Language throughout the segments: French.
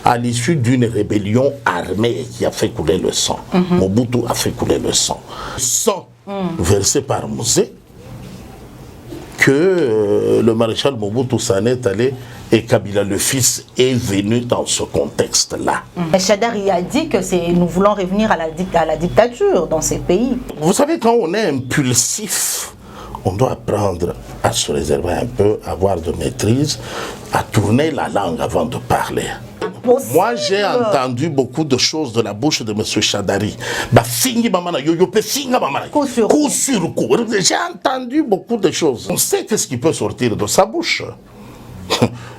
à l'issue d'une rébellion armée qui a fait couler le sang. Mobutu a fait couler le sang. Sang versé par Mosé, que le maréchal Mobutu s'en est allé et Kabila le fils est venu dans ce contexte-là. Shadari a dit que nous voulons revenir à la dictature dans ces pays. Vous savez, quand on est impulsif, on doit apprendre à se réserver un peu, à avoir de maîtrise, à tourner la langue avant de parler. Moi, j'ai entendu beaucoup de choses de la bouche de M. Shadari. Coup sur coup. J'ai entendu beaucoup de choses. On sait qu'est-ce qui peut sortir de sa bouche.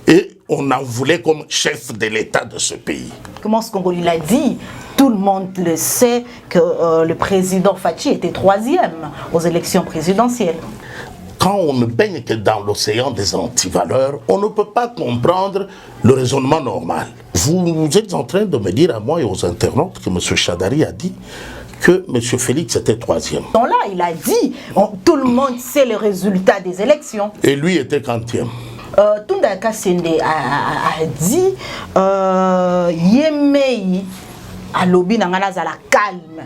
Et on en voulait comme chef de l'État de ce pays. Comment ce Congolais l'a dit, tout le monde le sait que le président Fachi était 3e aux élections présidentielles. Quand on ne baigne que dans l'océan des antivaleurs, on ne peut pas comprendre le raisonnement normal. Vous êtes en train de me dire à moi et aux internautes que M. Shadari a dit que M. Félix était 3e. Donc là, il a dit, tout le monde sait le résultat des élections. Et lui était 40e. Tunda Kasende a dit Yemei a lobby nangana za la calme.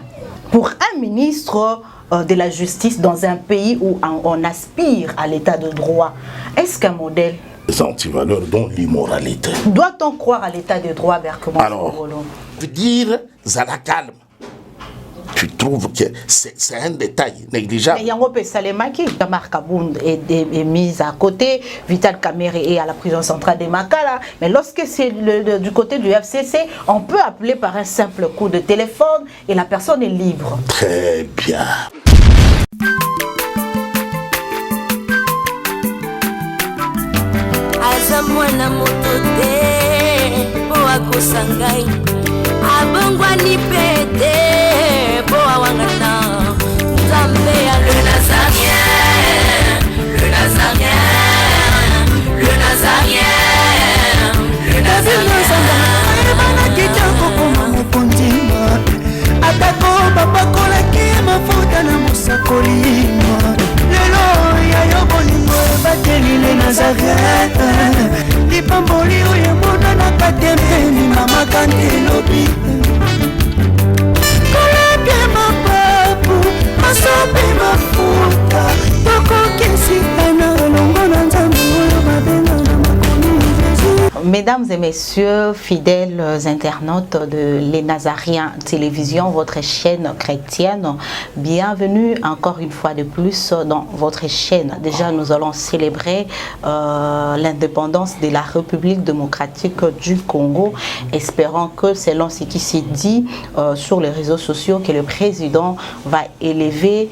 Pour un ministre de la justice dans un pays où on aspire à l'état de droit, est-ce qu'un modèle les antivaleurs dont l'immoralité. Doit-on croire à l'état de droit vers comment? Alors, dire za la calme, tu trouves que c'est un détail négligeable. Mais Yango Salemaki, Tamar Kabound est mise à côté, Vital Kamerhe est à la prison centrale de Makala. Mais lorsque c'est du côté du FCC, on peut appeler par un simple coup de téléphone et la personne est libre. Très bien. Azamwana motote, boa kosangai, abangwani pete. Le Nazarien, le Nazarien, le Nazarien, le Mesdames et messieurs, fidèles internautes de Les Nazariens Télévision, votre chaîne chrétienne, bienvenue encore une fois de plus dans votre chaîne. Déjà, nous allons célébrer l'indépendance de la République démocratique du Congo, espérant que, selon ce qui s'est dit sur les réseaux sociaux, que le président va élever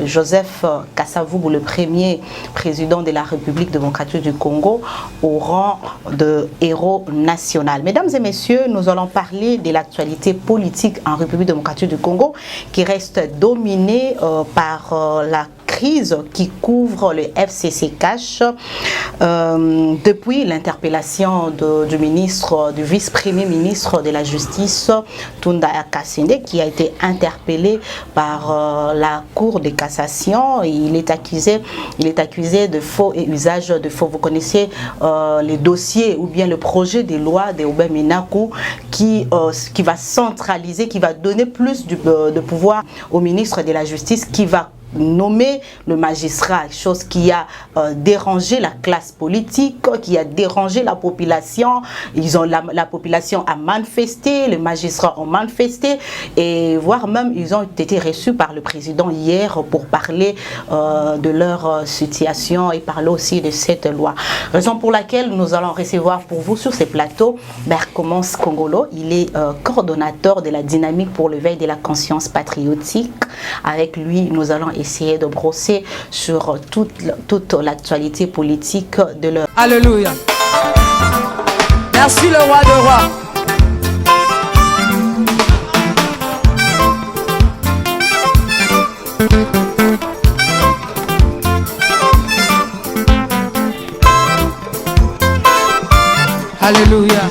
Joseph Kasavubu, le premier président de la République démocratique du Congo, au rang de héros national. Mesdames et messieurs, nous allons parler de l'actualité politique en République démocratique du Congo qui reste dominée par la crise qui couvre le FCC Cash depuis l'interpellation du vice-premier ministre de la Justice Tunda Kasende, qui a été interpellé par la Cour de cassation. Il est accusé de faux et usage de faux. Vous connaissez les dossiers ou bien le projet de loi de Aubin Minakou qui va centraliser, qui va donner plus de pouvoir au ministre de la Justice, qui va nommer le magistrat, chose qui a dérangé la classe politique, qui a dérangé la population. La population a manifesté, les magistrats ont manifesté, et voire même ils ont été reçus par le président hier pour parler de leur situation et parler aussi de cette loi. Raison pour laquelle nous allons recevoir pour vous sur ces plateaux Berkomons Kongolo. Il est coordonnateur de la dynamique pour l'éveil de la conscience patriotique. Avec lui, nous allons essayer de brosser sur toute l'actualité politique de leur... Alléluia. Merci le roi de rois. Alléluia.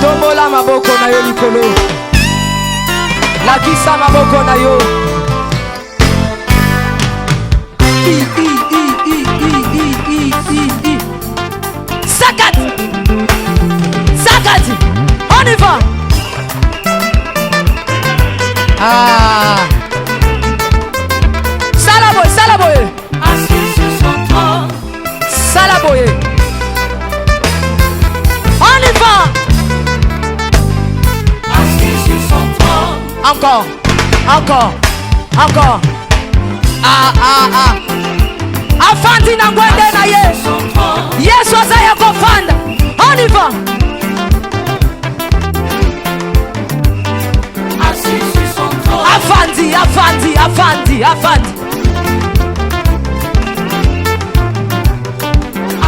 Tombola maboko na yo likolo. Yokisa maboko na yo. Sakat. Sakat. On y va. Ah. Salaboy, Salaboy. Assis sur son trône, Salaboy. On y va. assis sur son trône, Encore. Encore. Encore. Ah, ah, ah. Afandi na ngwende na ye. sur son trône, Yesu azaya kofanda. On y va. assis sur son trône, Afandi, Afandi, Afandi, Afandi.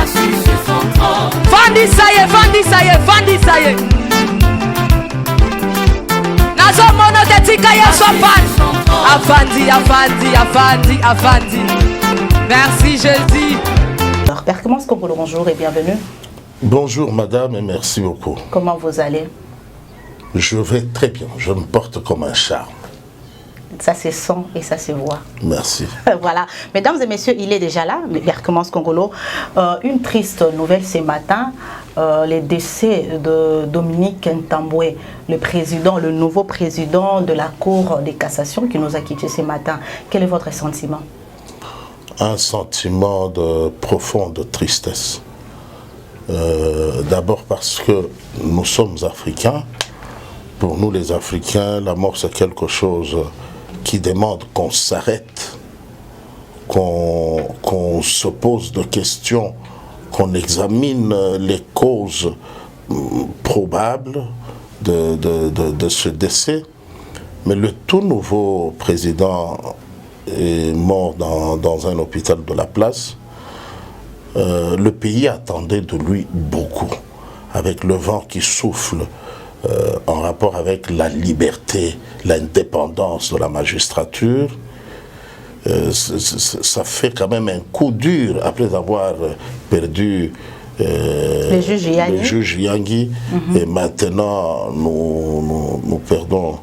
assis sur son trône, Fandi saye, Fandi saye, Fandi saye. Nazo mono tetika Yesu afandi. Afandi, Afandi, Afandi, Afandi. Merci Jésus. Alors, Père Clémence Kongolo, bonjour et bienvenue. Bonjour madame et merci beaucoup. Comment vous allez? Je vais très bien, je me porte comme un charme. Ça se sent et ça se voit. Merci. Voilà. Mesdames et messieurs, il est déjà là, Père Clémence Kongolo. Une triste nouvelle ce matin, le décès de Dominique Ntambwe, le nouveau président de la Cour de cassation qui nous a quittés ce matin. Quel est votre sentiment? Un sentiment de profonde tristesse. D'abord parce que nous sommes africains. Pour nous les Africains, la mort c'est quelque chose qui demande qu'on s'arrête, qu'on se pose des questions, qu'on examine les causes probables de ce décès. Mais le tout nouveau président est mort dans un hôpital de la place. Le pays attendait de lui beaucoup, avec le vent qui souffle en rapport avec la liberté, l'indépendance de la magistrature. Ça fait quand même un coup dur après avoir perdu le juge Yangui. Et maintenant nous perdons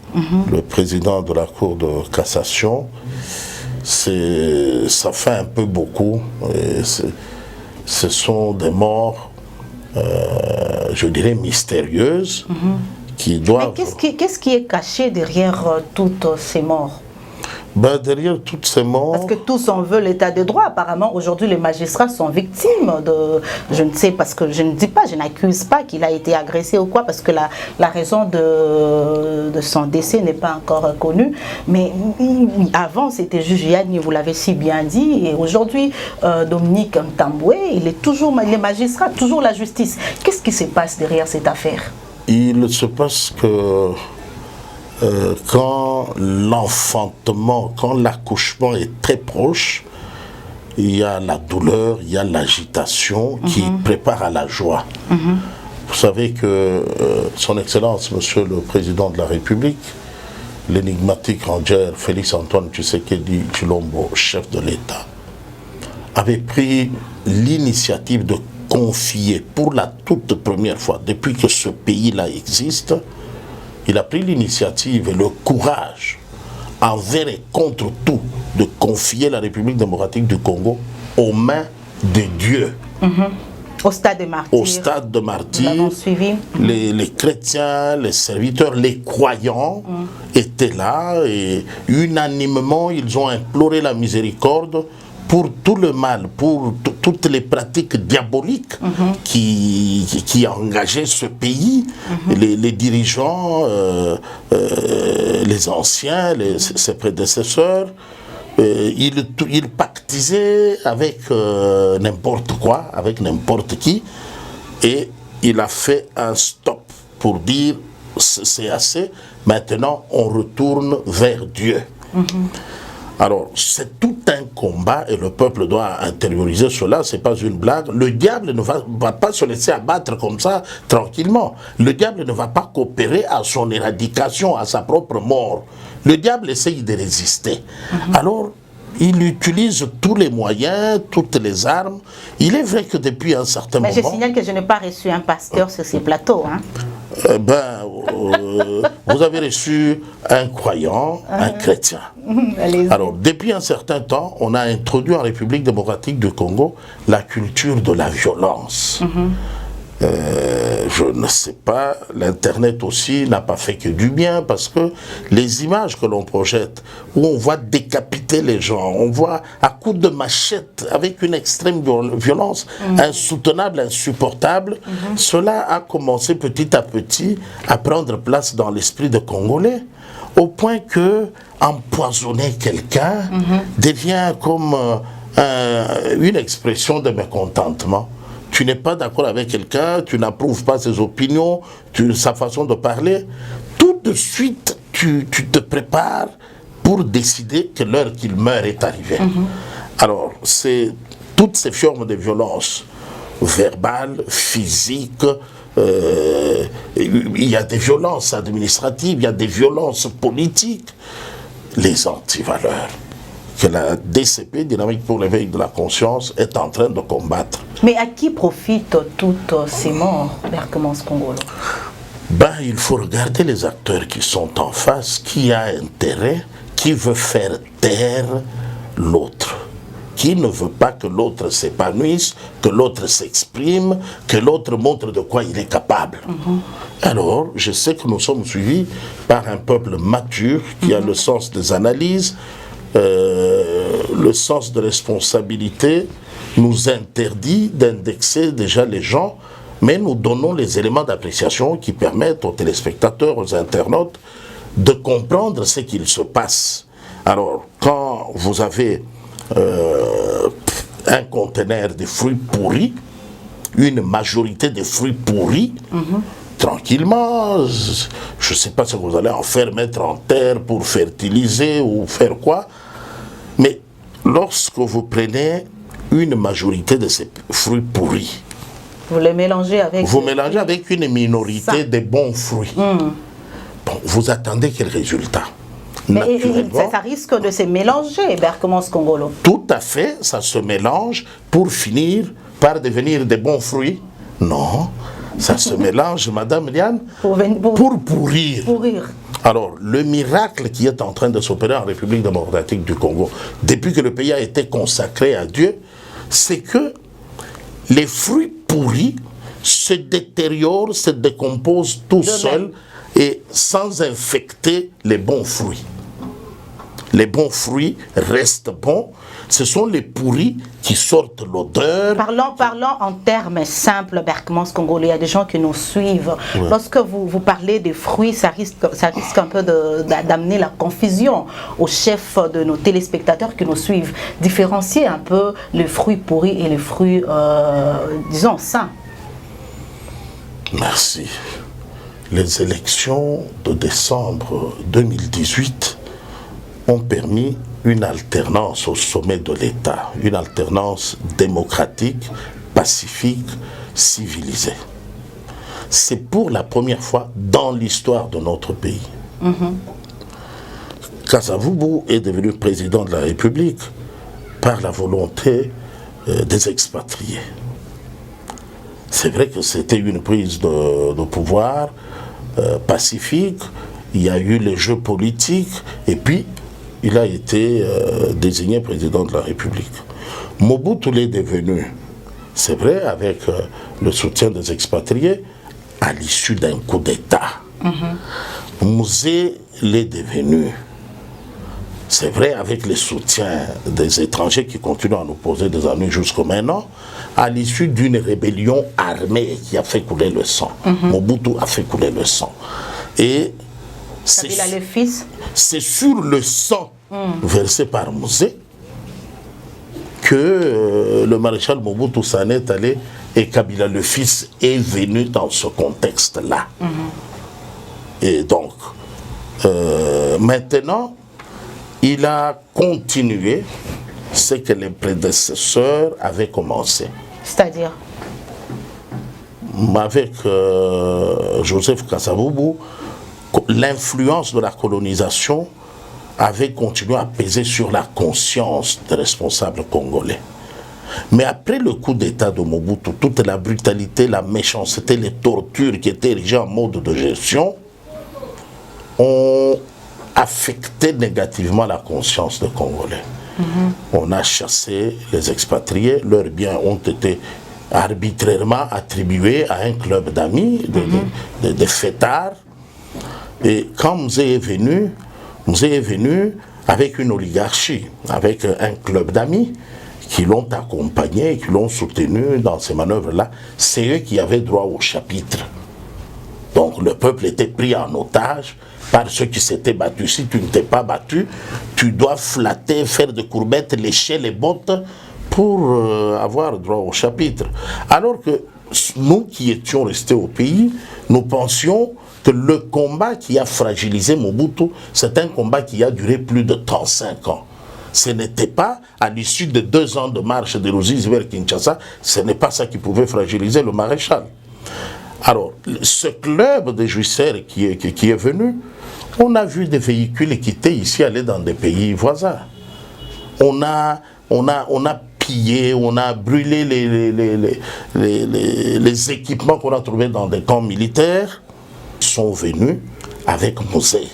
le président de la Cour de cassation. Ça fait un peu beaucoup. Et ce sont des morts, je dirais, mystérieuses, qui doivent... Mais qu'est-ce qui est caché derrière toutes ces morts? Ben, derrière toutes ces morts... Parce que tous en veulent l'état de droit. Apparemment, aujourd'hui, les magistrats sont victimes de... Je ne sais, parce que je ne dis pas, je n'accuse pas qu'il a été agressé ou quoi, parce que la raison de son décès n'est pas encore connue. Mais avant, c'était juge Yanni, vous l'avez si bien dit. Et aujourd'hui, Dominique Ntambwe, il est toujours les magistrats, toujours la justice. Qu'est-ce qui se passe derrière cette affaire? Il se passe que... quand l'enfantement, quand l'accouchement est très proche, il y a la douleur, il y a l'agitation qui prépare à la joie. Vous savez que son Excellence, Monsieur le Président de la République, l'énigmatique ranger Félix Antoine Tshisekedi Tshilombo, chef de l'État, avait pris l'initiative de confier pour la toute première fois, depuis que ce pays-là existe, il a pris l'initiative et le courage, envers et contre tout, de confier la République démocratique du Congo aux mains de Dieu. Au stade de martyrs. Au stade de martyrs. Nous l'avons suivi. Les chrétiens, les serviteurs, les croyants étaient là et unanimement ils ont imploré la miséricorde pour tout le mal, pour toutes les pratiques diaboliques qui engageaient ce pays, les dirigeants, les anciens, ses prédécesseurs, ils pactisaient avec n'importe quoi, avec n'importe qui, et il a fait un stop pour dire c'est assez, maintenant on retourne vers Dieu. Alors, c'est tout un combat et le peuple doit intérioriser cela, c'est pas une blague. Le diable ne va pas se laisser abattre comme ça, tranquillement. Le diable ne va pas coopérer à son éradication, à sa propre mort. Le diable essaye de résister. Alors, il utilise tous les moyens, toutes les armes. Il est vrai que depuis un certain moment... Mais je signale que je n'ai pas reçu un pasteur sur ces plateaux. Vous avez reçu un croyant, un chrétien. Allez-y. Alors, depuis un certain temps, on a introduit en République démocratique du Congo la culture de la violence. Je ne sais pas, l'Internet aussi n'a pas fait que du bien, parce que les images que l'on projette, où on voit décapiter les gens, on voit à coups de machette, avec une extrême violence insoutenable, insupportable, cela a commencé petit à petit à prendre place dans l'esprit des Congolais, au point que empoisonner quelqu'un devient comme une expression de mécontentement. Tu n'es pas d'accord avec quelqu'un, tu n'approuves pas ses opinions, sa façon de parler, tout de suite, tu te prépares pour décider que l'heure qu'il meurt est arrivée. Alors, c'est toutes ces formes de violence, verbales, physiques, il y a des violences administratives, il y a des violences politiques, les antivaleurs que la DCP, Dynamique pour l'éveil de la conscience, est en train de combattre. Mais à qui profitent toutes ces morts, Berkemans Congolo? Il faut regarder les acteurs qui sont en face, qui a intérêt, qui veut faire taire l'autre, qui ne veut pas que l'autre s'épanouisse, que l'autre s'exprime, que l'autre montre de quoi il est capable. Alors, je sais que nous sommes suivis par un peuple mature qui a le sens des analyses, le sens de responsabilité nous interdit d'indexer déjà les gens, mais nous donnons les éléments d'appréciation qui permettent aux téléspectateurs, aux internautes, de comprendre ce qu'il se passe. Alors, quand vous avez un conteneur de fruits pourris, une majorité de fruits pourris, tranquillement, je ne sais pas si vous allez en faire mettre en terre pour fertiliser ou faire quoi, mais lorsque vous prenez une majorité de ces fruits pourris, vous les mélangez avec... Vous mélangez avec une minorité de bons fruits. Vous attendez quel résultat? Mais ça risque de se mélanger, Berkemans Congolo. Tout à fait, ça se mélange pour finir par devenir des bons fruits. Non, ça se mélange, Madame Liane, pour pourrir. Alors, le miracle qui est en train de s'opérer en République démocratique du Congo, depuis que le pays a été consacré à Dieu, c'est que les fruits pourris se détériorent, se décomposent tout seuls et sans infecter les bons fruits. Les bons fruits restent bons. Ce sont les pourris qui sortent l'odeur. Parlons en termes simples, Berkemans Congolo. Il y a des gens qui nous suivent. Ouais. Lorsque vous parlez des fruits, ça risque un peu d'amener la confusion aux chefs de nos téléspectateurs qui nous suivent. Différencier un peu les fruits pourris et les fruits, disons, sains. Merci. Les élections de décembre 2018 ont permis une alternance au sommet de l'État, une alternance démocratique, pacifique, civilisée. C'est pour la première fois dans l'histoire de notre pays. Kasavubu est devenu président de la République par la volonté des expatriés. C'est vrai que c'était une prise de pouvoir pacifique, il y a eu les jeux politiques, et puis il a été désigné président de la République. Mobutu l'est devenu, c'est vrai, avec le soutien des expatriés, à l'issue d'un coup d'État. Mouzé l'est devenu, c'est vrai, avec le soutien des étrangers qui continuent à nous poser des ennuis jusqu'à maintenant, à l'issue d'une rébellion armée qui a fait couler le sang. Mobutu a fait couler le sang. Et c'est sur le sang versé par Mouzé que le maréchal Mobutu s'en est allé et Kabila le fils est venu dans ce contexte-là. Et donc, maintenant, il a continué ce que les prédécesseurs avaient commencé. C'est-à-dire? Avec Joseph Kasavubu, l'influence de la colonisation avait continué à peser sur la conscience des responsables congolais. Mais après le coup d'État de Mobutu, toute la brutalité, la méchanceté, les tortures qui étaient érigées en mode de gestion ont affecté négativement la conscience des Congolais. On a chassé les expatriés, leurs biens ont été arbitrairement attribués à un club d'amis, de fêtards. Et quand Mzee est venu avec une oligarchie, avec un club d'amis qui l'ont accompagné, qui l'ont soutenu dans ces manœuvres-là. C'est eux qui avaient droit au chapitre. Donc le peuple était pris en otage par ceux qui s'étaient battus. Si tu ne t'es pas battu, tu dois flatter, faire des courbettes, lécher les bottes pour avoir droit au chapitre. Alors que nous qui étions restés au pays, nous pensions que le combat qui a fragilisé Mobutu, c'est un combat qui a duré plus de 35 ans. Ce n'était pas, à l'issue de 2 ans de marche de Ruzizi vers Kinshasa, ce n'est pas ça qui pouvait fragiliser le maréchal. Alors, ce club de jouisseurs qui est venu, on a vu des véhicules quitter ici, aller dans des pays voisins. On a pillé, on a brûlé les équipements qu'on a trouvés dans des camps militaires. Ils sont venus avec Mzee.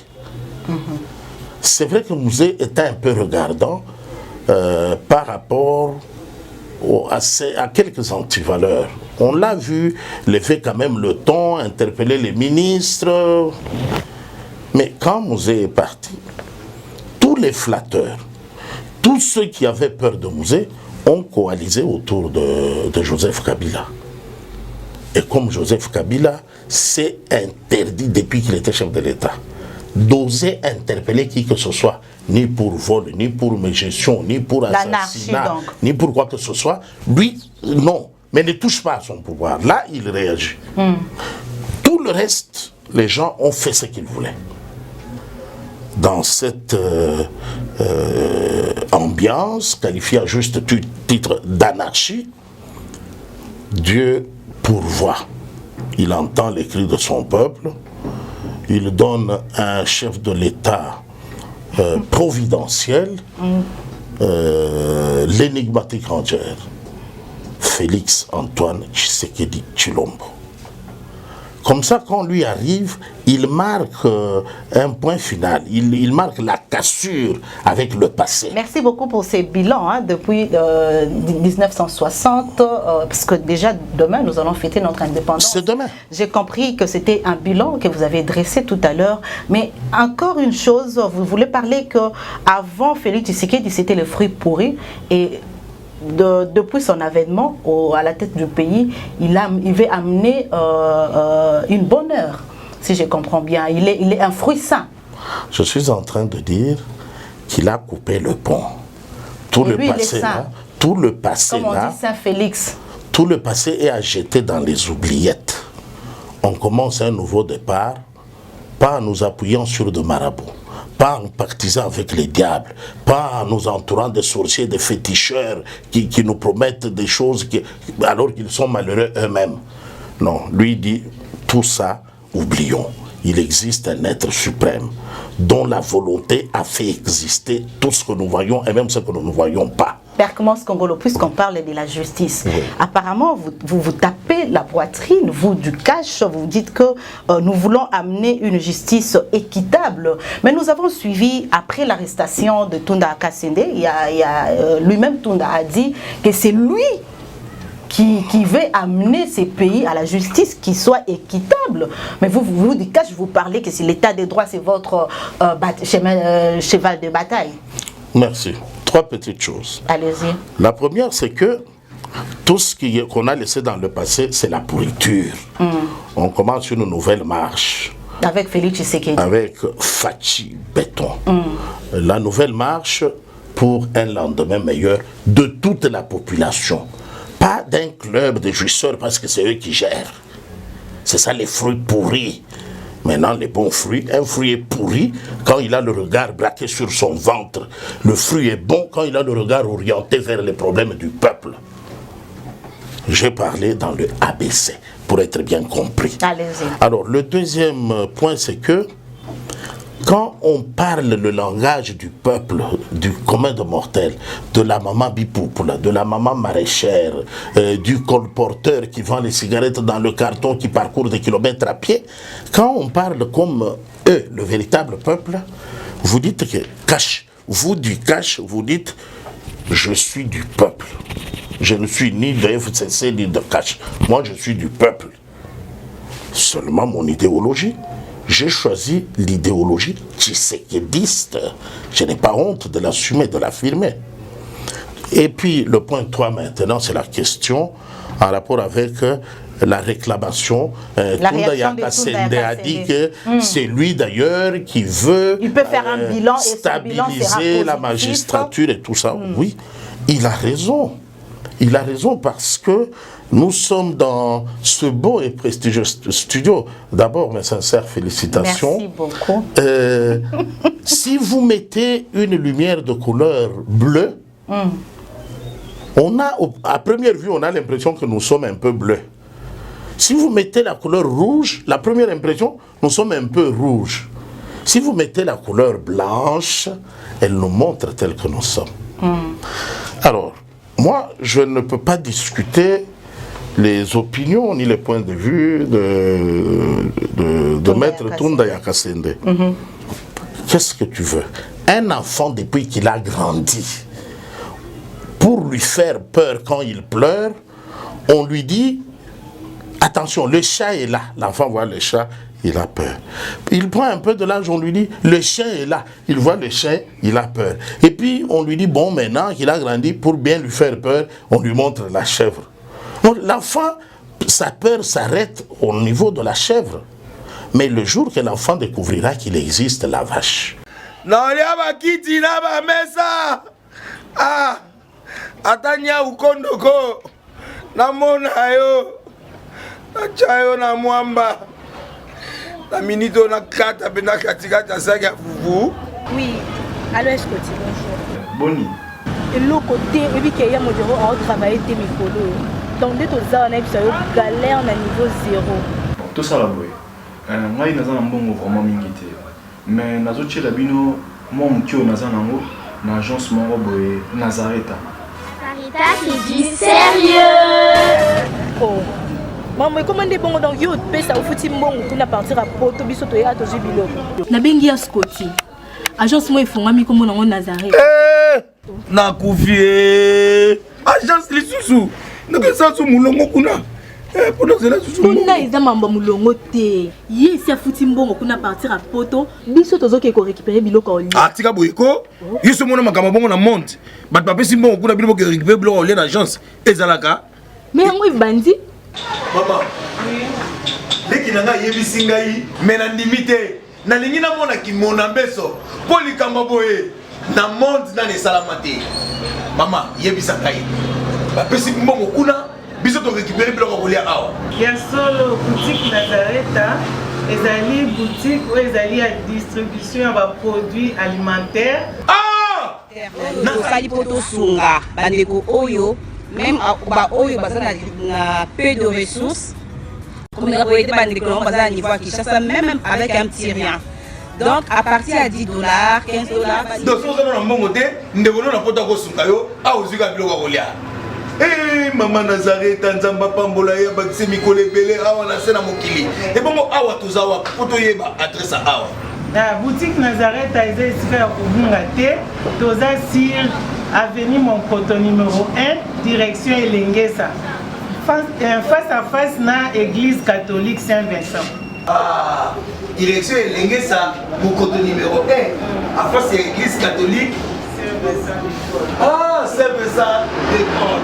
C'est vrai que Mzee était un peu regardant par rapport à quelques antivaleurs. On l'a vu lever quand même le ton, interpeller les ministres. Mais quand Mzee est parti, tous les flatteurs, tous ceux qui avaient peur de Mzee ont coalisé autour de Joseph Kabila. Et comme Joseph Kabila s'est interdit depuis qu'il était chef de l'État d'oser interpeller qui que ce soit, ni pour vol, ni pour mégestion, ni pour assassinat, ni pour quoi que ce soit, lui, non, mais ne touche pas à son pouvoir. Là, il réagit. Tout le reste, les gens ont fait ce qu'ils voulaient. Dans cette ambiance, qualifiée à juste titre d'anarchie, Dieu pourvoit. Il entend les cris de son peuple. Il donne un chef de l'État providentiel, l'énigmatique rangeur, Félix Antoine Tshisekedi Tshilombo. Comme ça, quand lui arrive, il marque un point final. Il marque la cassure avec le passé. Merci beaucoup pour ces bilans depuis 1960, parce que déjà demain, nous allons fêter notre indépendance. C'est demain. J'ai compris que c'était un bilan que vous avez dressé tout à l'heure. Mais encore une chose, vous voulez parler qu'avant Félix Tshisekedi, c'était le fruit pourri. Et depuis son avènement à la tête du pays, il veut amener une bonne heure, si je comprends bien. Il est un fruit sain. Je suis en train de dire qu'il a coupé le pont. Tout le passé là, comme on dit Saint-Félix. Tout le passé est à jeter dans les oubliettes. On commence un nouveau départ, pas en nous appuyant sur de marabouts, pas en partisans avec les diables, pas en nous entourant de sorciers, de féticheurs qui nous promettent des choses alors qu'ils sont malheureux eux-mêmes. Non, lui dit, tout ça, oublions. Il existe un être suprême dont la volonté a fait exister tout ce que nous voyons et même ce que nous ne voyons pas. Père Commence Congolo, puisqu'on parle de la justice, oui. Apparemment vous tapez la poitrine, vous du cash, vous dites que nous voulons amener une justice équitable. Mais nous avons suivi, après l'arrestation de Tunda Kasende, lui-même Tunda a dit que c'est lui qui veut amener ces pays à la justice qui soit équitable. Mais vous du cash, vous parlez que c'est l'état des droits, c'est votre cheval de bataille. Merci. 3 petites choses. Allez-y. La première, c'est que tout ce qu'on a laissé dans le passé, c'est la pourriture. On commence une nouvelle marche. Avec Félix Tshisekedi. Avec Fachi Béton. La nouvelle marche pour un lendemain meilleur de toute la population. Pas d'un club de jouisseurs parce que c'est eux qui gèrent. C'est ça les fruits pourris. Maintenant, les bons fruits, un fruit est pourri quand il a le regard braqué sur son ventre. Le fruit est bon quand il a le regard orienté vers les problèmes du peuple. J'ai parlé dans le ABC pour être bien compris. Allez-y. Alors, le deuxième point, c'est que quand on parle le langage du peuple, du commun de mortels, de la maman bipoupoula, de la maman maraîchère, du colporteur qui vend les cigarettes dans le carton, qui parcourt des kilomètres à pied, quand on parle comme eux, le véritable peuple, vous dites que cash, vous du cash, vous dites je suis du peuple. Je ne suis ni de FCC ni de cash. Moi je suis du peuple. Seulement mon idéologie, j'ai choisi l'idéologie tshisekidiste. Je n'ai pas honte de l'assumer, de l'affirmer. Et puis le point 3 maintenant, c'est la question en rapport avec la réclamation. Tunda Yakasende a dit que c'est lui d'ailleurs qui veut faire un bilan stabiliser la magistrature et tout ça. Oui, il a raison. Il a raison parce que nous sommes dans ce beau et prestigieux studio. D'abord, mes sincères félicitations. Merci beaucoup. Si vous mettez une lumière de couleur bleue, on a, à première vue, on a l'impression que nous sommes un peu bleus. Si vous mettez la couleur rouge, la première impression, nous sommes un peu rouges. Si vous mettez la couleur blanche, elle nous montre tel que nous sommes. Alors, moi, je ne peux pas discuter les opinions ni les points de vue de Maître Tunda Yakasende. Qu'est-ce que tu veux? Un enfant, depuis qu'il a grandi, pour lui faire peur quand il pleure, on lui dit attention, le chat est là. L'enfant voit le chat, il a peur. Il prend un peu de l'âge, on lui dit le chien est là. Il voit le chien, il a peur. Et puis on lui dit bon, maintenant qu'il a grandi, pour bien lui faire peur, on lui montre la chèvre. Donc l'enfant, sa peur s'arrête au niveau de la chèvre. Mais le jour que l'enfant découvrira qu'il existe la vache. Non, il y a kiti na ba mesa. Ah, atanya ukondoko. Na mona yo. Na chayo na mwamba. La minito na kata bena katikata saga fufu. Oui, alors est-ce que tu bonjour. Boni. Et l'autre côté, et puis qu'il y a mon bureau à travailler tes micros. Donc dès que tu as un galère à niveau 0. Tout ça là, boy. Moi, il y a un bon vraiment mingité. Mais dans autres chez la bino, moi, mon tio n'a pas une agence mon boy Nazareta. Sarita qui dit sérieux. Oh. Maman, comment est bon donc yo pèse au fouti bon pour na partir à Porto biso to ya to jibilo. Na bengi ya Scotty. Agence moi ifungami comme na Nazareta. Na kufie. Agence lisusu. Ndeke ça sou mulongo kuna. Pour nous là sous Tunda eza mamba mulongo te. Ye si afuti mbongo kuna partir à Porto, biso tozoke ko récupérer biloko oli. Ah tika boyeko. Yiso mona makamba bongo na monte. Bat papa si mbongo kuna biloko récupérer biloko oli na agence. Ezalaka. Mais yango ibandi. Maman. Leki nanga yebisi ngai mena ndimite. Na lingi na mona ki mona beso. Poli kamba boye. Na monte na ne salamate. Maman yebisa ngai. Ba pesi mbongo kuna biso to récupérer biloko kolia awa. Ya solo boutique Nazareta, ezali boutique où ezali à distribution de produits alimentaires. Ah! Nakali poto sunga bandeko oyo même ba oyo bazana na peu de ressources. Comme on a été bandeko bazana niveau Kinshasa même avec un petit rien. Donc à partir à $10, $15. Donc si on a un bon côté, ndeko na poto ko sunga yo, a ozika biloko kolia. Eh maman Nazareta nzamba pambola ya bakise mikole belé awa na sena mokili. Et bongo awa tozawa poto yeba adresse awa. La boutique Nazareta est ici à Ubungate, toza sur avenue Monkoto numéro 1, direction Elengesa. Face à face na église catholique Saint-Vincent. Ah, direction Elengesa, Monkoto numéro 1, à face à l'église catholique Saint-Vincent. Ah, Saint-Vincent d'école.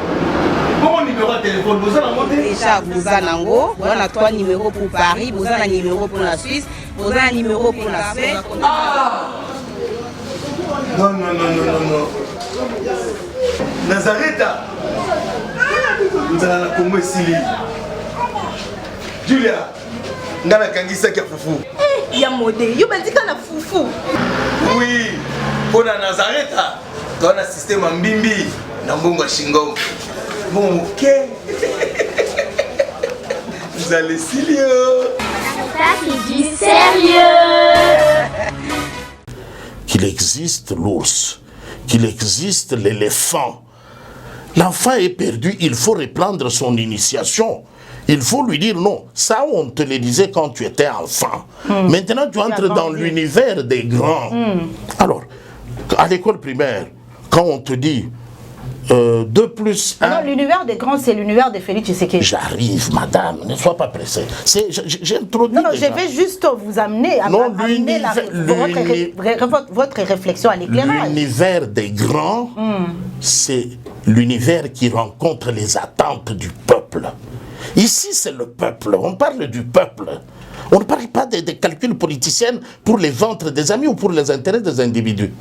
Bon numéro de téléphone, vous avez monté déjà vous avez nango, vous avez 3 numéros pour Paris, vous avez un numéro pour la Suisse, vous avez un numéro pour la Suède. Ah! Non, non, non, non, non, non. Nazareta. Vous allez la Congo Sili. Julia, ngana kangisa kia fufu. Eh, ya modé, yo bandika na fufu. Oui, pour la Nazareta, dans un système en bimbi, dans Bongo Shingo. Bon, ok. Vous allez Silio. Sarita qui dit sérieux. qu'il existe l'ours, qu'il existe l'éléphant. L'enfant est perdu, il faut reprendre son initiation. Il faut lui dire non. Ça, on te le disait quand tu étais enfant. Maintenant, tu entres dans l'univers des grands. Alors, à l'école primaire, quand on te dit 2 plus 1... Non, l'univers des grands, c'est l'univers de Félix Tshisekedi. J'arrive, madame, ne sois pas pressée. J'ai introduit. Non, je vais juste vous amener à amener votre réflexion à l'éclairage. L'univers des grands, c'est l'univers qui rencontre les attentes du peuple. Ici, c'est le peuple. On parle du peuple. On ne parle pas des calculs politiciens pour les ventres des amis ou pour les intérêts des individus.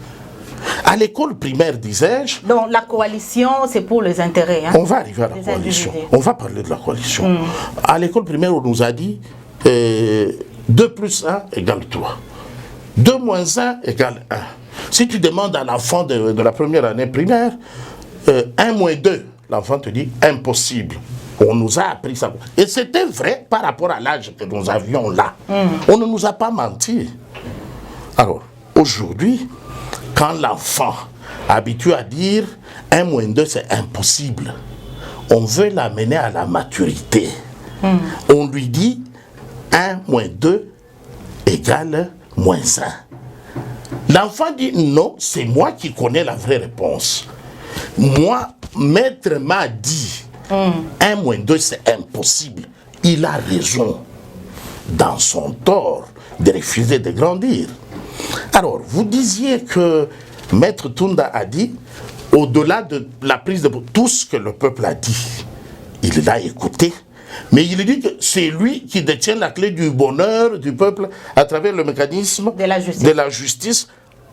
À l'école primaire, disais-je... Donc la coalition, c'est pour les intérêts. Hein, on va arriver à la coalition. On va parler de la coalition. À l'école primaire, on nous a dit 2 plus 1 égale 3. 2 moins 1 égale 1. Si tu demandes à l'enfant de la première année primaire, 1 moins 2, l'enfant te dit impossible. On nous a appris ça. Et c'était vrai par rapport à l'âge que nous avions là. On ne nous a pas menti. Alors, aujourd'hui, quand l'enfant habitué à dire 1 moins 2 c'est impossible, on veut l'amener à la maturité. On lui dit 1 moins 2 égale moins 1. L'enfant dit non, c'est moi qui connais la vraie réponse. Moi, maître m'a dit 1 moins 2 c'est impossible. Il a raison dans son tort de refuser de grandir. Alors, vous disiez que Maître Tunda a dit, au-delà de la prise de tout ce que le peuple a dit, il l'a écouté, mais il dit que c'est lui qui détient la clé du bonheur du peuple à travers le mécanisme de la justice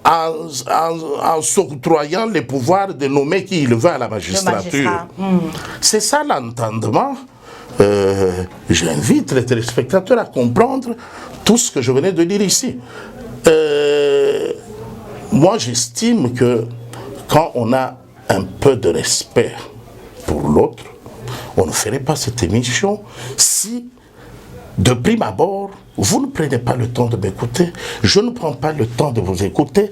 en s'octroyant les pouvoirs de nommer qui il veut à la magistrature. C'est ça l'entendement. J'invite les téléspectateurs à comprendre tout ce que je venais de dire ici. Moi, j'estime que quand on a un peu de respect pour l'autre, on ne ferait pas cette émission si, de prime abord, vous ne prenez pas le temps de m'écouter, je ne prends pas le temps de vous écouter,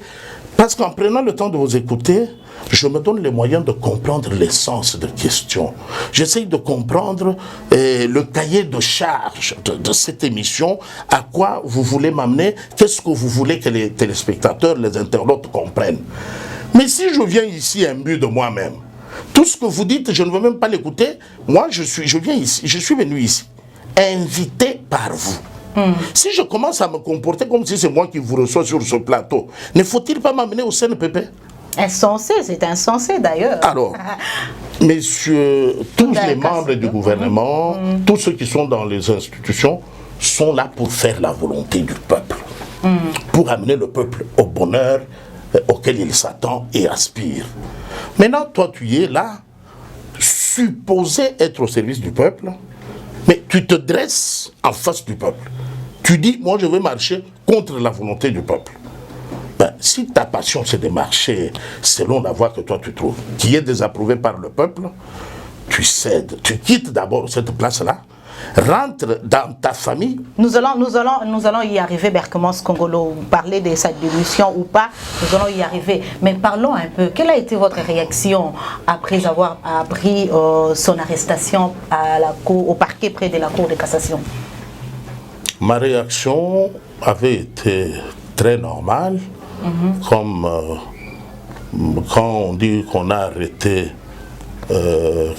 parce qu'en prenant le temps de vous écouter, je me donne les moyens de comprendre l'essence de questions. J'essaye de comprendre le cahier de charge de cette émission, à quoi vous voulez m'amener, qu'est-ce que vous voulez que les téléspectateurs, les internautes comprennent. Mais si je viens ici imbu de moi-même, tout ce que vous dites, je ne veux même pas l'écouter, moi je viens ici, je suis venu ici, invité par vous. Si je commence à me comporter comme si c'est moi qui vous reçois sur ce plateau, ne faut-il pas m'amener au CNPP? Insensé, c'est insensé d'ailleurs. Alors, messieurs, tous les membres du gouvernement, tous ceux qui sont dans les institutions, sont là pour faire la volonté du peuple, pour amener le peuple au bonheur auquel il s'attend et aspire. Maintenant, toi, tu es là, supposé être au service du peuple, mais tu te dresses en face du peuple. Tu dis, moi, je vais marcher contre la volonté du peuple. Ben, si ta passion c'est de marcher selon la voie que toi tu trouves, qui est désapprouvée par le peuple, tu cèdes, tu quittes d'abord cette place-là, rentre dans ta famille. Nous allons y arriver, Berkemans Kongolo, parler de sa démission ou pas, nous allons y arriver. Mais parlons un peu, quelle a été votre réaction après avoir appris son arrestation à la cour, au parquet près de la Cour de cassation? Ma réaction avait été très normale. Comme quand on dit qu'on a arrêté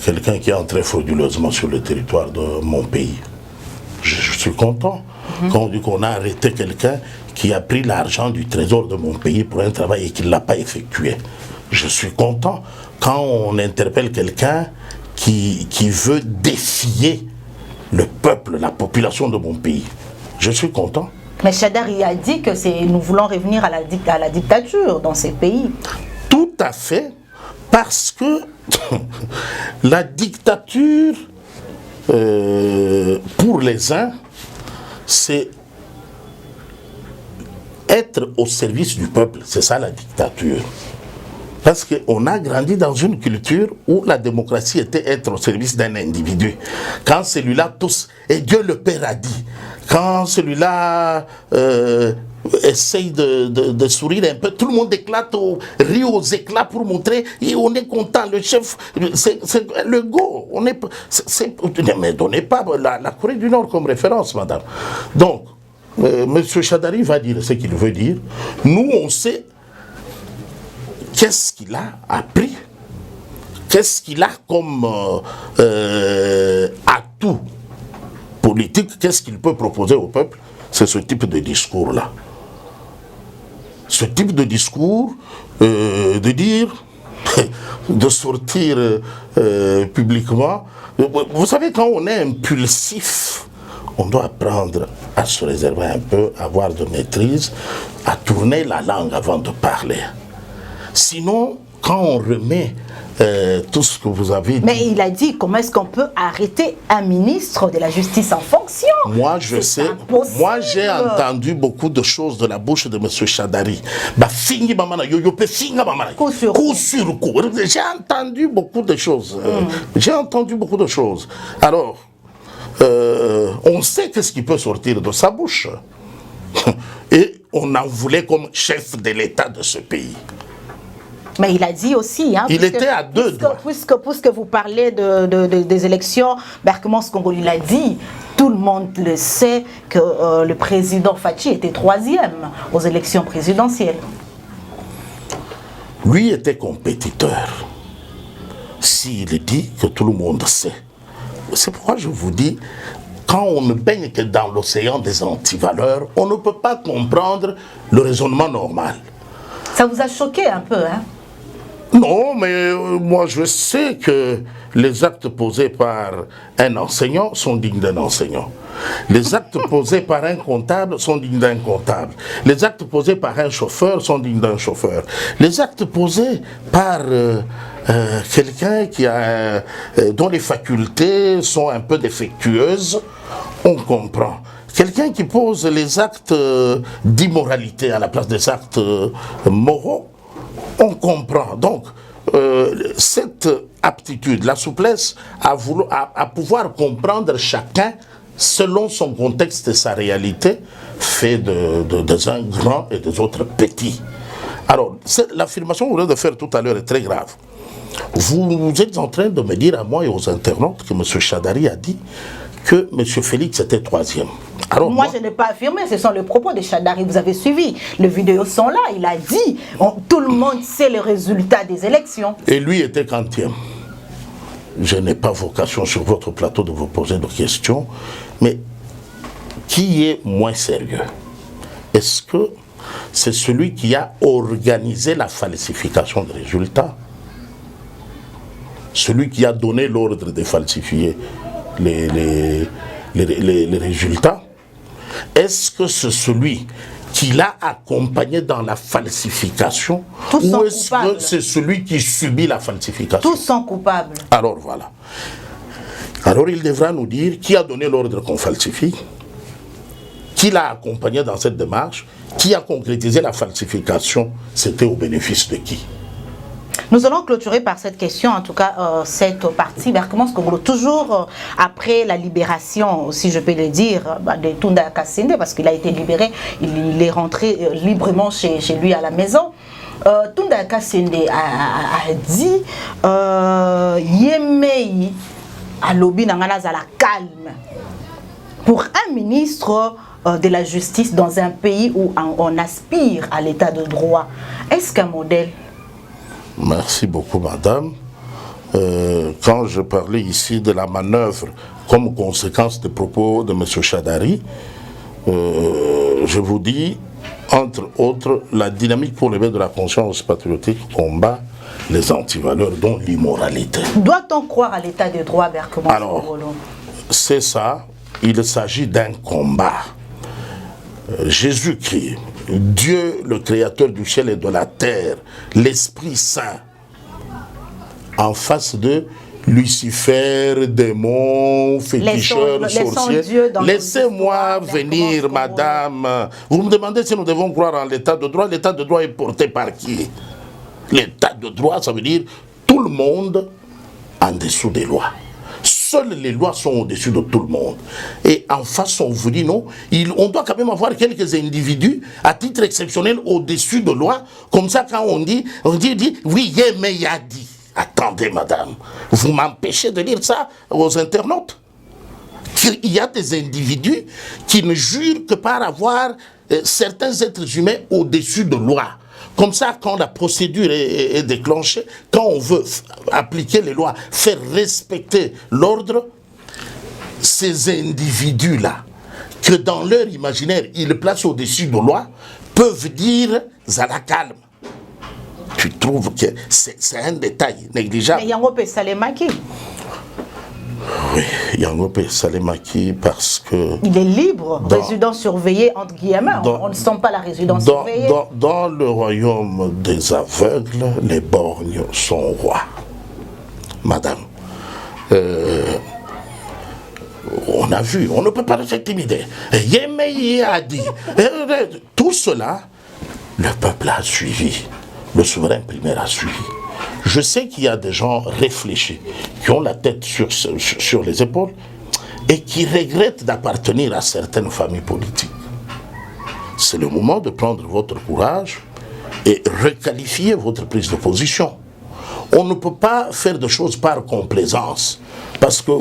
quelqu'un qui est entré frauduleusement sur le territoire de mon pays. Je suis content. Quand on dit qu'on a arrêté quelqu'un qui a pris l'argent du trésor de mon pays pour un travail et qui ne l'a pas effectué. Je suis content. Quand on interpelle quelqu'un qui veut défier le peuple, la population de mon pays. Je suis content. Mais Chadari a dit que nous voulons revenir à la dictature dans ces pays. Tout à fait, parce que la dictature, pour les uns, c'est être au service du peuple. C'est ça la dictature. Parce qu'on a grandi dans une culture où la démocratie était être au service d'un individu. Quand celui-là tous, et Dieu le Père a dit, quand celui-là essaye de sourire un peu. Tout le monde éclate, rit aux éclats pour montrer, et on est content. Le chef, c'est le go. Mais donnez pas la Corée du Nord comme référence, madame. Donc, M. Chadari va dire ce qu'il veut dire. Nous, on sait qu'est-ce qu'il a appris, qu'est-ce qu'il a comme atout politique, qu'est-ce qu'il peut proposer au peuple. C'est ce type de discours-là. Ce type de discours, de dire, de sortir publiquement. Vous savez, quand on est impulsif, on doit apprendre à se réserver un peu, à avoir de maîtrise, à tourner la langue avant de parler. Sinon, quand on remet tout ce que vous avez dit... Mais il a dit, comment est-ce qu'on peut arrêter un ministre de la justice en fonction? Moi, je sais, moi j'ai entendu beaucoup de choses de la bouche de M. Chadari. Coup sur coup. J'ai entendu beaucoup de choses. J'ai entendu beaucoup de choses. Alors, on sait qu'est-ce qui peut sortir de sa bouche. Et on en voulait comme chef de l'État de ce pays. Mais il a dit aussi, hein, il était à deux doigts. Puisque vous parlez des élections, Berkmans Congo, il a dit, tout le monde le sait, que le président Fachi était 3e aux élections présidentielles. Lui était compétiteur. S'il dit que tout le monde sait. C'est pourquoi je vous dis, quand on ne baigne que dans l'océan des antivaleurs, on ne peut pas comprendre le raisonnement normal. Ça vous a choqué un peu, hein? Non, mais moi je sais que les actes posés par un enseignant sont dignes d'un enseignant. Les actes posés par un comptable sont dignes d'un comptable. Les actes posés par un chauffeur sont dignes d'un chauffeur. Les actes posés par quelqu'un dont les facultés sont un peu défectueuses, on comprend. Quelqu'un qui pose les actes d'immoralité à la place des actes moraux, on comprend. Donc, cette aptitude, la souplesse à pouvoir comprendre chacun selon son contexte et sa réalité, fait des uns grands et des autres petits. Alors, l'affirmation que vous venez de faire tout à l'heure est très grave. Vous êtes en train de me dire à moi et aux internautes que M. Chadari a dit que M. Félix était 3e. Alors, moi, je n'ai pas affirmé, ce sont les propos de Chadari, vous avez suivi. Les vidéos sont là, il a dit, tout le monde sait le résultat des élections. Et lui était 40e. Je n'ai pas vocation sur votre plateau de vous poser des questions, mais qui est moins sérieux? Est-ce que c'est celui qui a organisé la falsification des résultats? Celui qui a donné l'ordre de falsifier les résultats? Est-ce que c'est celui qui l'a accompagné dans la falsification, ou est-ce que c'est celui qui subit la falsification? Tous sont coupables. Alors voilà. Alors il devra nous dire qui a donné l'ordre qu'on falsifie, qui l'a accompagné dans cette démarche, qui a concrétisé la falsification, c'était au bénéfice de qui? Nous allons clôturer par cette question, en tout cas cette partie. Berkmans Congo, toujours après la libération, si je peux le dire, de Tunda Kassende, parce qu'il a été libéré, il est rentré librement chez lui à la maison. Tunda Kassende a dit Yemei à Lobi Nangana la calme. Pour un ministre de la justice dans un pays où on aspire à l'état de droit, est-ce qu'un modèle? Merci beaucoup, madame. Quand je parlais ici de la manœuvre comme conséquence des propos de M. Chadari, je vous dis, entre autres, la dynamique pour l'éveil de la conscience patriotique combat les antivaleurs, dont l'immoralité. Doit-on croire à l'état de droit, Berkmans? Alors, c'est ça, il s'agit d'un combat. Jésus-Christ, Dieu, le créateur du ciel et de la terre, l'Esprit Saint, en face de Lucifer, démon, féticheur, sorcier. Laissez-moi venir, madame. Vous me demandez si nous devons croire en l'état de droit. L'état de droit est porté par qui? L'état de droit, ça veut dire tout le monde en dessous des lois. seules les lois sont au-dessus de tout le monde. Et en face, on vous dit non, on doit quand même avoir quelques individus à titre exceptionnel au-dessus de loi. Comme ça, quand on dit oui, mais il y a dit. Attendez, madame, vous m'empêchez de dire ça aux internautes. Il y a des individus qui ne jurent que par avoir certains êtres humains au-dessus de loi. Comme ça, quand la procédure est déclenchée, quand on veut appliquer les lois, faire respecter l'ordre, ces individus-là, que dans leur imaginaire, ils placent au-dessus de loi, peuvent dire « ça la calme ». Tu trouves que c'est un détail négligeable. Mais Yangope Salemaki. Oui, Yangope Salemaki parce que... Il est libre, résident surveillé entre guillemets. On ne sent pas la résidence surveillée. Dans le royaume des aveugles, les borgnes sont rois. Madame, on a vu, on ne peut pas les intimider. Yémeï a dit. Tout cela, le peuple a suivi. Le souverain primaire a suivi. Je sais qu'il y a des gens réfléchis, qui ont la tête sur les épaules et qui regrettent d'appartenir à certaines familles politiques. C'est le moment de prendre votre courage et requalifier votre prise de position. On ne peut pas faire de choses par complaisance. Parce que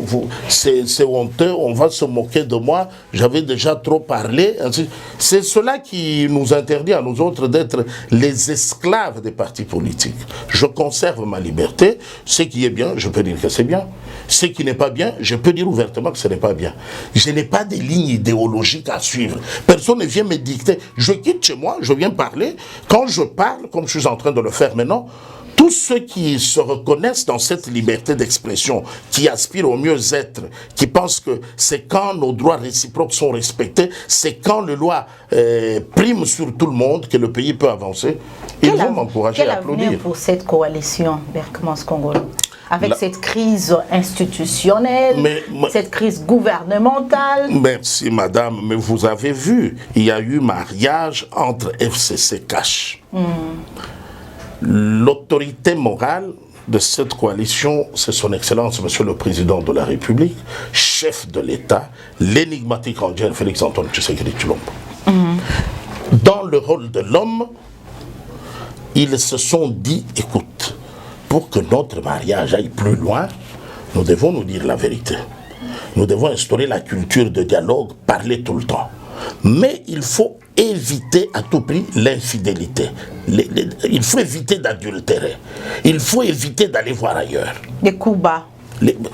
c'est honteux, on va se moquer de moi, j'avais déjà trop parlé. C'est cela qui nous interdit à nous autres d'être les esclaves des partis politiques. Je conserve ma liberté, ce qui est bien, je peux dire que c'est bien. Ce qui n'est pas bien, je peux dire ouvertement que ce n'est pas bien. Je n'ai pas de ligne idéologique à suivre. Personne ne vient me dicter. Je quitte chez moi, je viens parler. Quand je parle, comme je suis en train de le faire maintenant, tous ceux qui se reconnaissent dans cette liberté d'expression, qui aspirent au mieux-être, qui pensent que c'est quand nos droits réciproques sont respectés, c'est quand les lois priment sur tout le monde que le pays peut avancer, ils vont m'encourager à applaudir. Quel avenir pour cette coalition Berkmans Congolais avec cette crise institutionnelle, cette crise gouvernementale? Merci madame, mais vous avez vu, il y a eu mariage entre FCC Cash. L'autorité morale de cette coalition, c'est son Excellence, Monsieur le Président de la République, chef de l'État, l'énigmatique Angel Félix-Antoine Tshisekedi Tshilombo. Dans le rôle de l'homme, ils se sont dit, écoute, pour que notre mariage aille plus loin, nous devons nous dire la vérité. Nous devons instaurer la culture de dialogue, parler tout le temps. Mais il faut éviter à tout prix l'infidélité. Il faut éviter d'adultérer. Il faut éviter d'aller voir ailleurs. Des coups bas.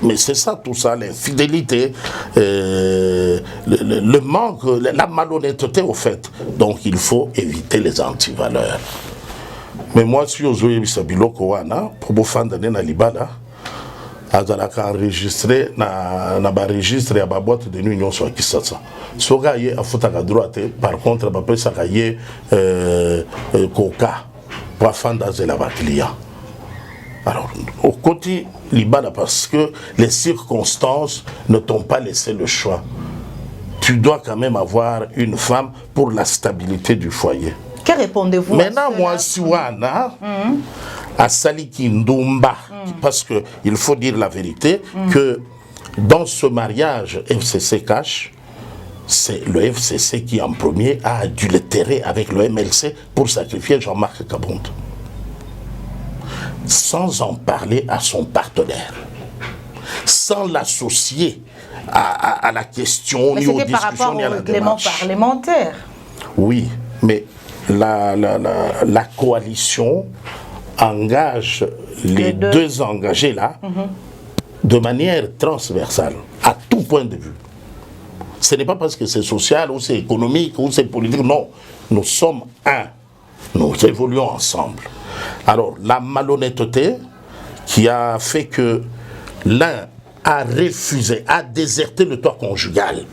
Mais c'est ça tout ça, l'infidélité, le manque, la malhonnêteté au fait. Donc il faut éviter les antivaleurs. Mais moi, si je suis Kowana, pour vous faire na libala, azalaka enregistré na registre ya ba boîte de nuit nyonso ya Kisasa. Soka ye afutaka droite, par contre ba pesa ka ye coca pour afanda zela ba client. Alors au côté libala parce que les circonstances ne t'ont pas laissé le choix. Tu dois quand même avoir une femme pour la stabilité du foyer. Que répondez-vous? Maintenant moi si wana à Saliki Ndoumba, parce qu'il faut dire la vérité, que dans ce mariage FCC Cash, c'est le FCC qui en premier a adultéré avec le MLC pour sacrifier Jean-Marc Kabonde. Sans en parler à son partenaire, sans l'associer à la question ni aux discussions ni à la démarche. Parlementaire. Oui, mais la coalition engage les deux engagés là de manière transversale, à tout point de vue. Ce n'est pas parce que c'est social ou c'est économique ou c'est politique, non. Nous sommes un. Nous évoluons ensemble. Alors, la malhonnêteté qui a fait que l'un a refusé, a déserté le toit conjugal,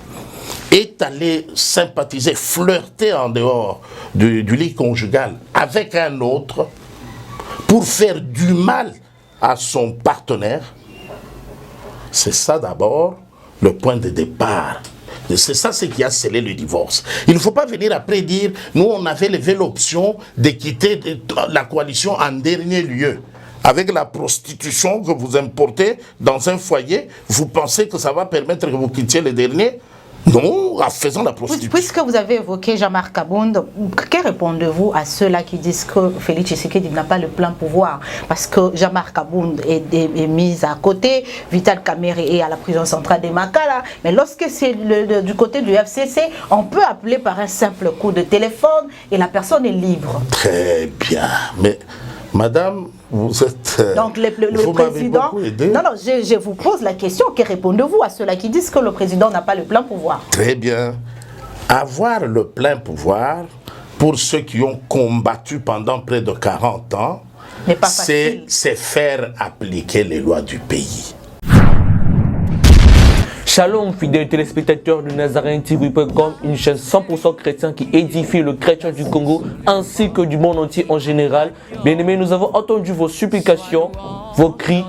est allé sympathiser, flirter en dehors du lit conjugal avec un autre, pour faire du mal à son partenaire, c'est ça d'abord le point de départ. C'est ça ce qui a scellé le divorce. Il ne faut pas venir après dire, nous on avait levé l'option de quitter la coalition en dernier lieu. avec la prostitution que vous importez dans un foyer, vous pensez que ça va permettre que vous quittiez les derniers? Non, en faisant la prostitution. Puisque vous avez évoqué Jean-Marc Abound, que répondez-vous à ceux-là qui disent que Félix Tshisekedi n'a pas le plein pouvoir? Parce que Jean-Marc Abound est mis à côté, Vital Kamerhe est à la prison centrale de Makala, mais lorsque c'est du côté du FCC, on peut appeler par un simple coup de téléphone et la personne est libre. Très bien, mais madame, vous êtes... Donc le président... Non, je vous pose la question, que répondez-vous à ceux-là qui disent que le président n'a pas le plein pouvoir? Très bien. Avoir le plein pouvoir, pour ceux qui ont combattu pendant près de 40 ans, c'est faire appliquer les lois du pays. Shalom, fidèles téléspectateurs de NazaréenTV.com, une chaîne 100% chrétienne qui édifie le chrétien du Congo ainsi que du monde entier en général. Bien-aimés, nous avons entendu vos supplications, vos cris,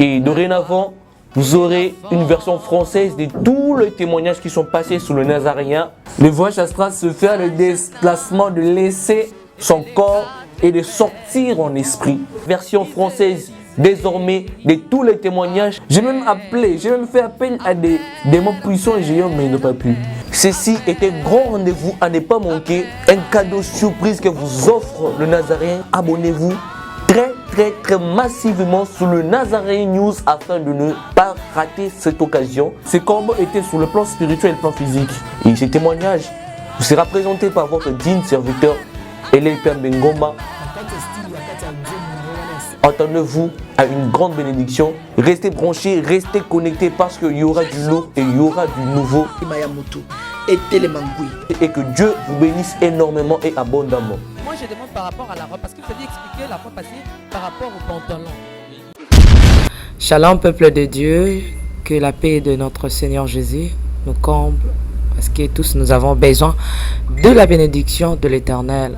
et dorénavant, vous aurez une version française de tous les témoignages qui sont passés sous le Nazaréen. Le voyage astral se fait, le déplacement de laisser son corps et de sortir en esprit. Version française désormais de tous les témoignages. J'ai même fait appel à des démons puissants et géants, mais ils n'ont pas pu. Ceci est un grand rendez-vous à ne pas manquer, un cadeau surprise que vous offre le Nazaréen. Abonnez-vous très massivement sur le Nazaréen News afin de ne pas rater cette occasion. Ces combats étaient sur le plan spirituel et le plan physique. Et ces témoignages vous sera présenté par votre digne serviteur, Elie-Père Bengoma. Attendez-vous à une grande bénédiction. Restez branchés, restez connectés parce qu'il y aura du lourd et il y aura du nouveau. Et que Dieu vous bénisse énormément et abondamment. Moi je demande par rapport à la robe, parce que vous avez expliqué la fois passée par rapport au pantalon. Shalom peuple de Dieu, que la paix de notre Seigneur Jésus nous comble, parce que tous nous avons besoin de la bénédiction de l'Éternel.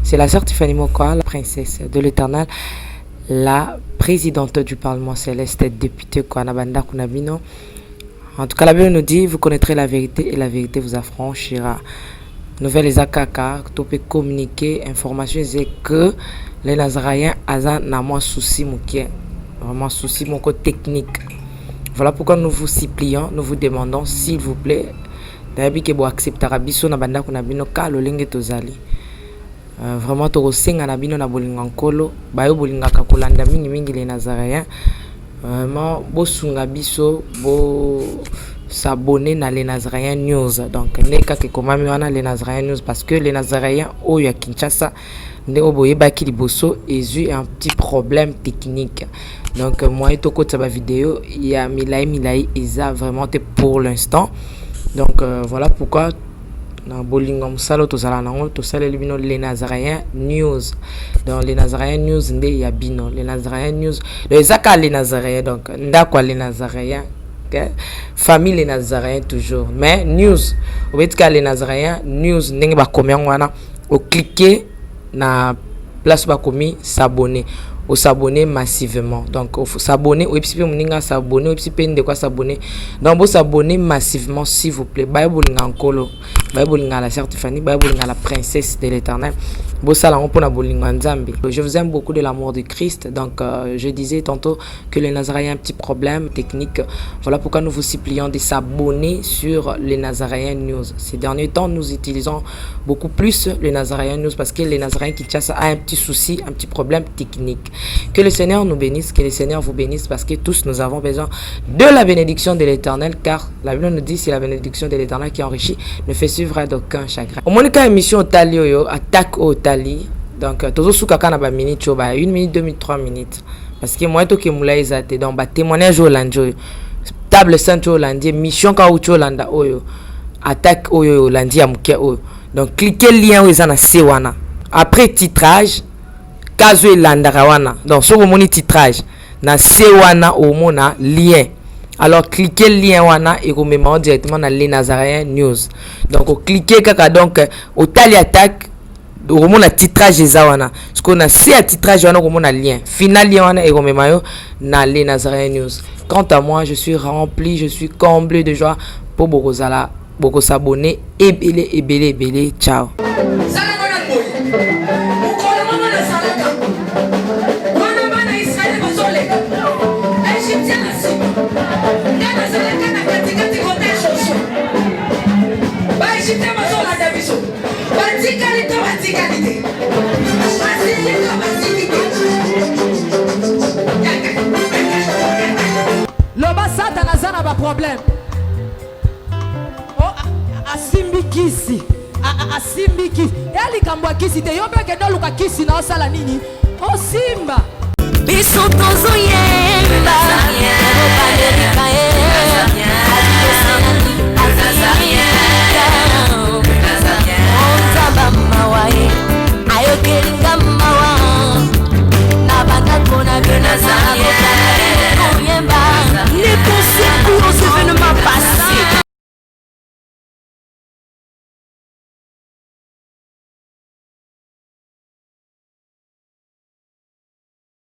C'est la sœur Tiffany Mokoa, la princesse de l'Éternel, la présidente du Parlement céleste, députée Kwanabanda Kunabino. En tout cas, la Bible nous dit, vous connaîtrez la vérité et la vérité vous affranchira. Nouvelle Zakaka, tu peux communiquer, information, c'est que les Nazaréens ont un souci, vraiment souci technique. Voilà pourquoi nous vous supplions, nous vous demandons, s'il vous plaît, d'ailleurs que vous accepterez Rabiso Nabanda Kunabino, car le lingue tozali. Vraiment tokosenga na bino na bolinga nkolo bayo bolinga kakolanda mingi les Nazaréens. Vraiment bosunga biso bo s'abonner na les Nazaréens News. Donc neka ke komami wana les Nazaréens News parce que les Nazaréens oyo ya Kinshasa ndeko boyebaki liboso ezu un petit problème technique. Donc moi tokota ba vidéo ya milai eza vraiment pour l'instant. Donc voilà pourquoi dans bolingo musalo tozala nango tosala libino les Nazaréens News. Dans les Nazaréens News nde ya bino les Nazaréens News les zaka les Nazaréens, donc ndakwa les Nazaréens, okay? Famille les Nazaréens toujours, mais news obetika les Nazaréens News ndenge ba komi wana o cliquer na place ba komi s'abonner, au s'abonner massivement. Donc il faut s'abonner au epipe moninga s'abonner au epipe de quoi s'abonner. Donc vous s'abonner massivement s'il vous plaît. Bible ngakolo, Bible ngala certifié, Bible ngala princesse de l'Éternel. Je vous aime beaucoup de l'amour de Christ. Donc je disais tantôt que les Nazaréens ont un petit problème technique. Voilà pourquoi nous vous supplions de s'abonner sur les Nazaréens News. Ces derniers temps, nous utilisons beaucoup plus les Nazaréens News parce que les Nazaréens Kinshasa a un petit souci, un petit problème technique. Que le Seigneur nous bénisse, que le Seigneur vous bénisse parce que tous nous avons besoin de la bénédiction de l'Éternel, car la Bible nous dit c'est la bénédiction de l'Éternel qui enrichit ne fait suivre d'aucun chagrin. Au moins quand émission au Talio attaque au Tali, donc toujours sous kaka na ba minute choba 1 minute 2 minutes 3 minutes parce que moi to ke mula izate donc ba témoignage au lanjo table sainte au lundi mission ka ucho landa oyo attaque oyo lundi ya muke oyo. Donc cliquez lien oyo na sewana après titrage kazo elandaka wana. Donc sur moni titrage na sewana au mona lien, alors cliquez lien wana et vous mettez directement dans les Nazaréens News. Donc cliquez kaka donc au tali attaque au mona titrage ezawana parce qu'on a c'est à titrage wana au mona lien final lien wana et vous mettez dans les Nazaréens News. Quant à moi, je suis rempli, je suis comblé de joie pour Bokozala, beaucoup s'abonner et belé, ciao. Wana bana Israël likambo ya kisi te yo mpe okende oluka kisi na osala nini osimba biso tozoyemba